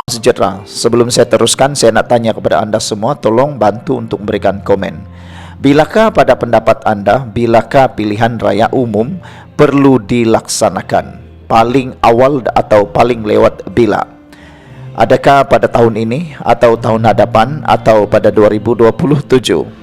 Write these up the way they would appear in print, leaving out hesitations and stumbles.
Sejahtera. Sebelum saya teruskan, saya nak tanya kepada anda semua, tolong bantu untuk memberikan komen. Bilakah pada pendapat anda, bilakah pilihan raya umum perlu dilaksanakan? Paling awal atau paling lewat bila? Adakah pada tahun ini atau tahun hadapan atau pada 2027?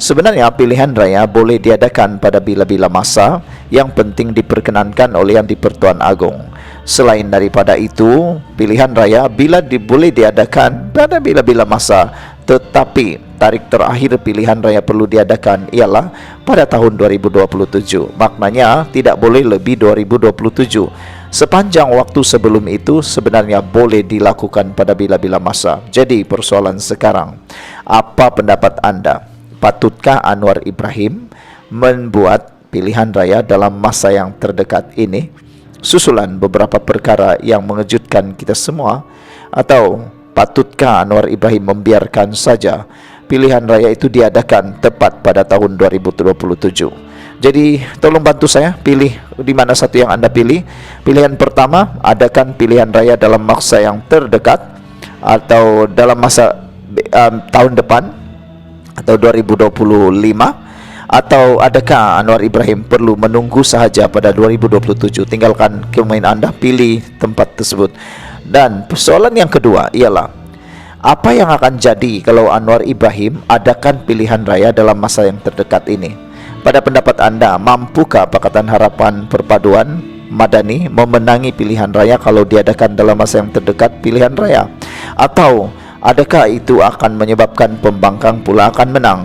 Sebenarnya pilihan raya boleh diadakan pada bila-bila masa, yang penting diperkenankan oleh Yang di-Pertuan Agong. Selain daripada itu, pilihan raya boleh diadakan pada bila-bila masa, tetapi tarikh terakhir pilihan raya perlu diadakan ialah pada tahun 2027. Maknanya tidak boleh lebih 2027. Sepanjang waktu sebelum itu sebenarnya boleh dilakukan pada bila-bila masa. Jadi persoalan sekarang, apa pendapat anda? Patutkah Anwar Ibrahim membuat pilihan raya dalam masa yang terdekat ini? Susulan beberapa perkara yang mengejutkan kita semua, atau patutkah Anwar Ibrahim membiarkan saja pilihan raya itu diadakan tepat pada tahun 2027? Jadi tolong bantu saya pilih di mana satu yang anda pilih. Pilihan pertama, adakan pilihan raya dalam masa yang terdekat atau dalam masa tahun depan atau 2025, atau adakah Anwar Ibrahim perlu menunggu sahaja pada 2027? Tinggalkan komen anda, pilih tempat tersebut. Dan persoalan yang kedua ialah, apa yang akan jadi kalau Anwar Ibrahim adakan pilihan raya dalam masa yang terdekat ini? Pada pendapat anda, mampukah Pakatan Harapan Perpaduan Madani memenangi pilihan raya kalau diadakan dalam masa yang terdekat pilihan raya? Atau adakah itu akan menyebabkan pembangkang pula akan menang?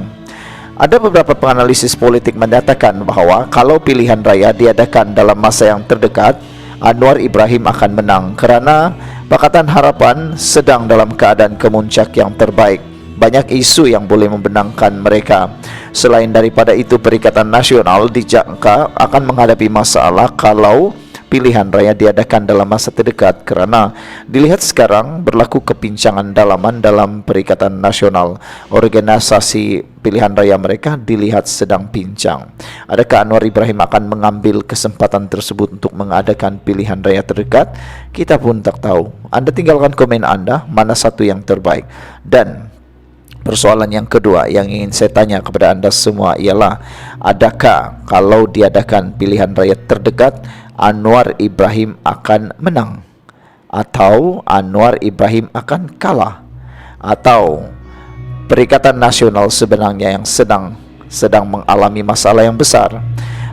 Ada beberapa penganalisis politik menyatakan bahawa kalau pilihan raya diadakan dalam masa yang terdekat, Anwar Ibrahim akan menang kerana Pakatan Harapan sedang dalam keadaan kemuncak yang terbaik. Banyak isu yang boleh membenangkan mereka. Selain daripada itu, Perikatan Nasional dijangka akan menghadapi masalah kalau pilihan raya diadakan dalam masa terdekat, kerana dilihat sekarang berlaku kepincangan dalaman dalam Perikatan Nasional. Organisasi pilihan raya mereka dilihat sedang pincang. Adakah Anwar Ibrahim akan mengambil kesempatan tersebut untuk mengadakan pilihan raya terdekat? Kita pun tak tahu. Anda tinggalkan komen anda, mana satu yang terbaik. Dan persoalan yang kedua yang ingin saya tanya kepada anda semua ialah, adakah kalau diadakan pilihan raya terdekat, Anwar Ibrahim akan menang, atau Anwar Ibrahim akan kalah, atau Perikatan Nasional sebenarnya yang sedang mengalami masalah yang besar?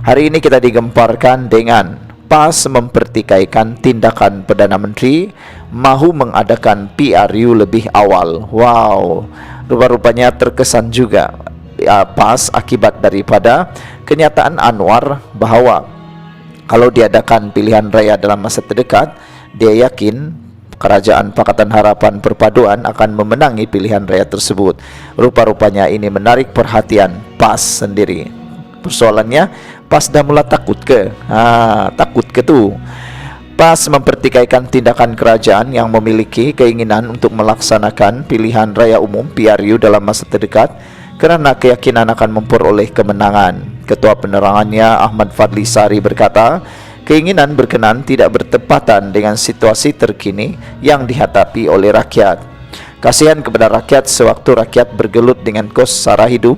Hari ini kita digemparkan dengan PAS mempertikaikan tindakan Perdana Menteri mahu mengadakan PRU lebih awal. Wow, rupa-rupanya terkesan juga PAS akibat daripada kenyataan Anwar bahawa kalau diadakan pilihan raya dalam masa terdekat, dia yakin Kerajaan Pakatan Harapan Perpaduan akan memenangi pilihan raya tersebut. Rupa-rupanya ini menarik perhatian PAS sendiri. Persoalannya, PAS dah mula takut ke? Takut ke tu? PAS mempertikaikan tindakan kerajaan yang memiliki keinginan untuk melaksanakan pilihan raya umum PRU dalam masa terdekat kerana keyakinan akan memperoleh kemenangan. Ketua Penerangannya Ahmad Fadli Sari berkata, keinginan berkenan tidak bertepatan dengan situasi terkini yang dihadapi oleh rakyat. Kasihan kepada rakyat sewaktu rakyat bergelut dengan kos sara hidup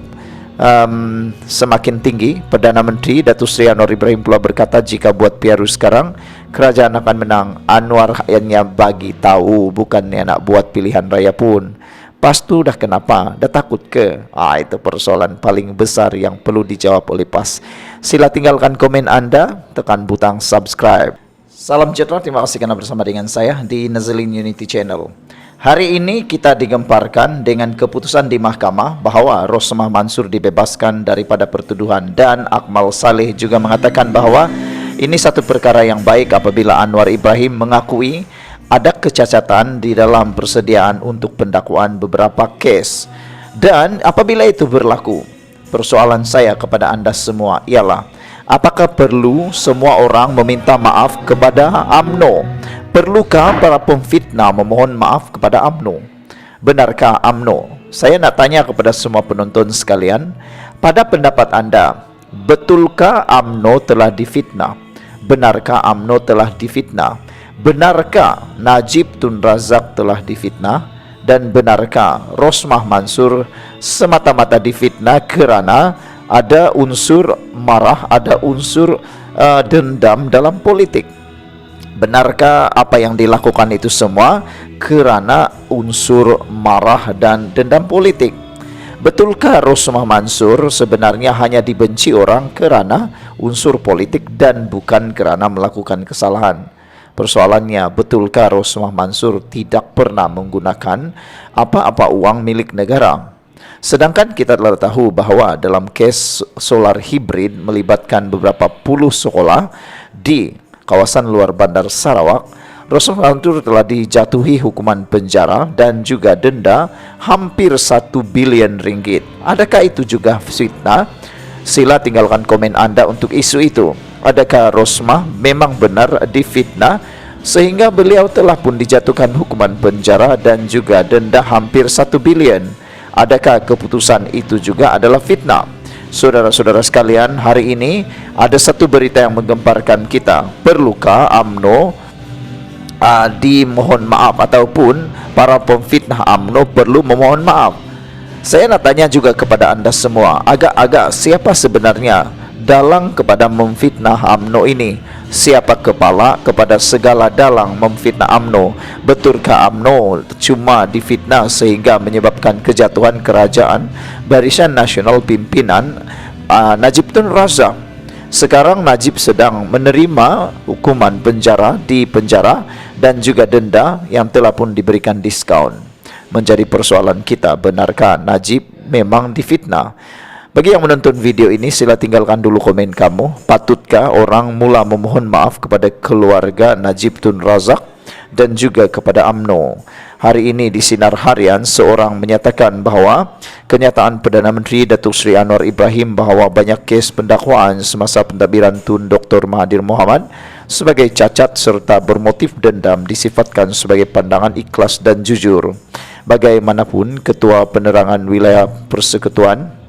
semakin tinggi. Perdana Menteri Datuk Seri Anwar Ibrahim pula berkata, jika buat PRU sekarang, kerajaan akan menang. Anwar hanya bagi tahu, bukannya nak buat pilihan raya pun. PAS tu dah kenapa? Dah takut ke? Itu persoalan paling besar yang perlu dijawab oleh PAS. Sila tinggalkan komen anda, tekan butang subscribe. Salam sejahtera, terima kasih kerana bersama dengan saya di Nazlin Unity Channel. Hari ini kita digemparkan dengan keputusan di mahkamah bahawa Rosmah Mansur dibebaskan daripada pertuduhan, dan Akmal Saleh juga mengatakan bahawa ini satu perkara yang baik apabila Anwar Ibrahim mengakui ada kecacatan di dalam persediaan untuk pendakwaan beberapa kes. Dan apabila itu berlaku, persoalan saya kepada anda semua ialah, apakah perlu semua orang meminta maaf kepada UMNO? Perlukah para pemfitnah memohon maaf kepada UMNO? Benarkah UMNO? Saya nak tanya kepada semua penonton sekalian, pada pendapat anda, betulkah UMNO telah difitnah? Benarkah UMNO telah difitnah? Benarkah Najib Tun Razak telah difitnah? Dan benarkah Rosmah Mansur semata-mata difitnah kerana ada unsur marah, ada unsur dendam dalam politik? Benarkah apa yang dilakukan itu semua kerana unsur marah dan dendam politik? Betulkah Rosmah Mansur sebenarnya hanya dibenci orang kerana unsur politik dan bukan kerana melakukan kesalahan? Persoalannya, betulkah Rosmah Mansur tidak pernah menggunakan apa-apa uang milik negara? Sedangkan kita telah tahu bahawa dalam kes solar hibrid melibatkan beberapa puluh sekolah di kawasan luar Bandar Sarawak, Rosmah Mansur telah dijatuhi hukuman penjara dan juga denda hampir 1 bilion ringgit. Adakah itu juga fitnah? Sila tinggalkan komen anda untuk isu itu. Adakah Rosmah memang benar difitnah sehingga beliau telah pun dijatuhkan hukuman penjara dan juga denda hampir 1 bilion? Adakah keputusan itu juga adalah fitnah? Saudara-saudara sekalian, hari ini ada satu berita yang menggemparkan kita. Perlukah UMNO dimohon maaf ataupun para pemfitnah UMNO perlu memohon maaf? Saya nak tanya juga kepada anda semua, agak-agak siapa sebenarnya dalang kepada memfitnah UMNO ini? Siapa kepala kepada segala dalang memfitnah UMNO? Betulkah UMNO cuma difitnah sehingga menyebabkan kejatuhan kerajaan Barisan Nasional pimpinan Najib Tun Razak? Sekarang Najib sedang menerima hukuman penjara di penjara dan juga denda yang telah pun diberikan diskaun. Menjadi persoalan kita, benarkah Najib memang difitnah? Bagi yang menonton video ini, sila tinggalkan dulu komen kamu. Patutkah orang mula memohon maaf kepada keluarga Najib Tun Razak dan juga kepada UMNO? Hari ini di Sinar Harian, seorang menyatakan bahawa kenyataan Perdana Menteri Datuk Seri Anwar Ibrahim bahawa banyak kes pendakwaan semasa pentadbiran Tun Dr. Mahathir Mohamad sebagai cacat serta bermotif dendam disifatkan sebagai pandangan ikhlas dan jujur. Bagaimanapun, Ketua Penerangan Wilayah Persekutuan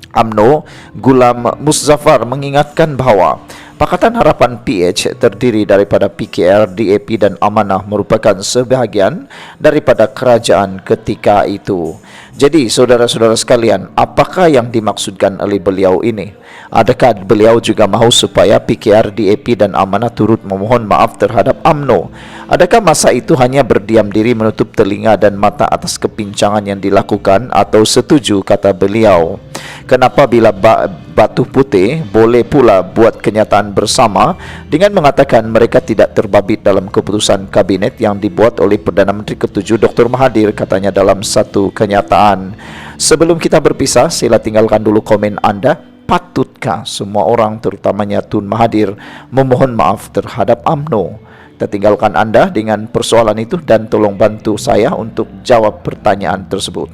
UMNO Gulam Muzaffar mengingatkan bahawa Pakatan Harapan PH terdiri daripada PKR, DAP dan Amanah merupakan sebahagian daripada kerajaan ketika itu. Jadi saudara-saudara sekalian, apakah yang dimaksudkan oleh beliau ini? Adakah beliau juga mahu supaya PKR, DAP dan Amanah turut memohon maaf terhadap UMNO? Adakah masa itu hanya berdiam diri menutup telinga dan mata atas kepincangan yang dilakukan, atau setuju kata beliau? Kenapa bila Batu Putih boleh pula buat kenyataan bersama dengan mengatakan mereka tidak terbabit dalam keputusan kabinet yang dibuat oleh Perdana Menteri ke-7 Dr. Mahathir, katanya dalam satu kenyataan. Sebelum kita berpisah, sila tinggalkan dulu komen anda. Patutkah semua orang, terutamanya Tun Mahathir, memohon maaf terhadap UMNO? Kita tinggalkan anda dengan persoalan itu dan tolong bantu saya untuk jawab pertanyaan tersebut.